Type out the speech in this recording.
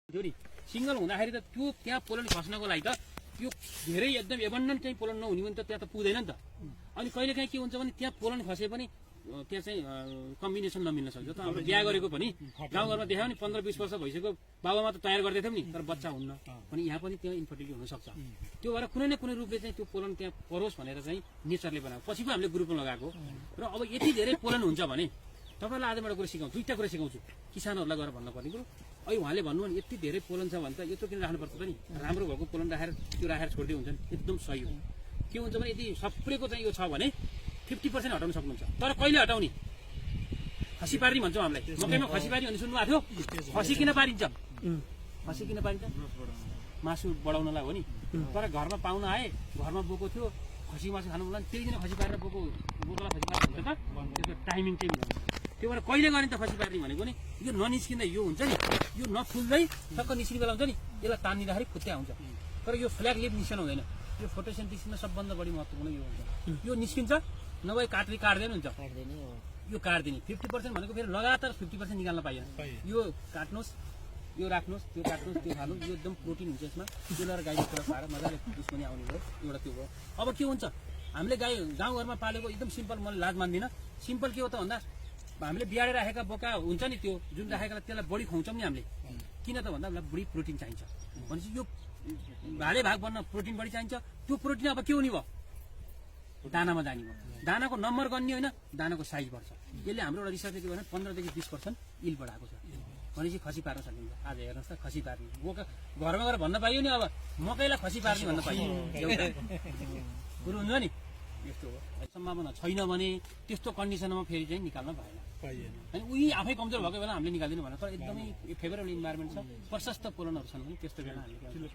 थियो नि सिंगल हुँदाखेरि त त्यो त्यहाँ पोलन खस्नको लागि त त्यो धेरै एकदम एबन्डन्ट चाहिँ पोलन नहुने भने त त्यहाँ त पुग्दैन नि त। अनि कहिलेकाहीँ के हुन्छ भने त्यहाँ पोलन खसे पनि त्यहाँ चाहिँ कम्बिनेसन नमिल्न सक्छ। त हाम्रो बिहा गरेको पनि गाउँघरमा देखायो नि 15-20 वर्ष भइसक्यो बाबामा त तयार गर्दै थियौँ नि तर बच्चा हुन्न अनि यहाँ पनि त्यहाँ इन्फर्टिलिटी हुनसक्छ। त्यो भएर कुनै न कुनै रूपले चाहिँ त्यो पोलन त्यहाँ परोस् भनेर चाहिँ नेचरले बनाएको पछि पो हामीले ग्रुपमा लगाएको र अब यति धेरै पोलन हुन्छ भने तपाईँलाई आज एउटा कुरा सिकाउँछु, दुईवटा कुरा सिकाउँछु किसानहरूलाई गएर भन्नुपर्ने कुरो। अहिले उहाँले भन्नु भने यति धेरै पोलन छ भने त यत्रो किन राख्नुपर्छ त नि, राम्रो भएको पोलन राखेर त्यो राखेर छोडिदियो हुन्छ नि, एकदम सही हो। के हुन्छ भने यदि सबैको चाहिँ यो छ भने 50% हटाउन सक्नुहुन्छ। तर कहिले हटाउने? खसी पार्ने भन्छौँ हामीलाई, मकैमा खसी पार्ने भन्ने सुन्नुभएको थियो? खसी किन पारिन्छ? खसी किन पारिन्छ? मासु बढाउनलाई हो नि। तर घरमा पाहुना आए, घरमा बोको थियो, खसी मासु खानु होला नि, त्यही दिन खसी पारेर बोकोलाई खसी पार्नु हुन्छ त? त्यसको टाइमिङ चाहिँ मिलाउनु। त्यो भएर कहिले गर्ने त खसी पार्ने भनेको नि यो ननिस्किँदा यो हुन्छ नि, यो नफुल्दै ठक्क निस्किने बेला हुन्छ नि, यसलाई तानिँदाखेरि फुत्या हुन्छ। तर यो फ्ल्याग लिप निस्कन हुँदैन। यो फोटोसिन्थेसिसमा सबभन्दा बढी महत्त्वपूर्ण यो हुन्छ। यो निस्किन्छ नभए काट्दैन हुन्छ, यो काट्दिने 50% भनेको फेरि लगातार 50% निकाल्न पाइएन। यो काट्नुहोस्, यो राख्नुहोस्, त्यो काट्नुहोस्, त्यो खानु, यो एकदम प्रोटिन हुन्छ यसमा। त्यो लगाएर गाईले कुरा पाएर मजाले दुध पनि आउने भयो, एउटा त्यो भयो। अब के हुन्छ हामीले गाई गाउँघरमा पालेको एकदम सिम्पल, मैले लाज मान्दिनँ। सिम्पल के हो त भन्दा हामीले बिहारेर राखेका बोका हुन्छ नि, त्यो जुन राखेका त्यसलाई बढी खुवाउँछौँ नि हामीले। किन त भन्दा हामीलाई बढी प्रोटिन चाहिन्छ भनेपछि यो भाले भाग बन्न प्रोटिन बढी चाहिन्छ। त्यो प्रोटिन अब के हुने भयो? दानामा जाने भयो। दानाको नम्बर गन्ने होइन, दानाको साइज बढ्छ। यसले हाम्रो एउटा रिसर्चले के भने 15% देखि 20% इल बढाएको छ। भनेपछि खसी पार्न सकिन्छ। आज हेर्नुहोस् त खसी पार्ने बोका घरमा गएर भन्न पाइयो नि, अब मकैलाई खसी पार्ने भन्न पाइयो एउटा कुरो हुन्छ नि। यस्तो हो, सम्भावना छैन भने त्यस्तो कन्डिसनमा फेरि चाहिँ निकाल्न भएन। अनि उही आफै कमजोर भएको बेला हामीले निकाल्दिनु भनेर, तर एकदमै फेभरेबल इन्भाइरोमेन्ट छ, प्रशस्त पोलनहरू छन् भने त्यस्तो बेला हामीले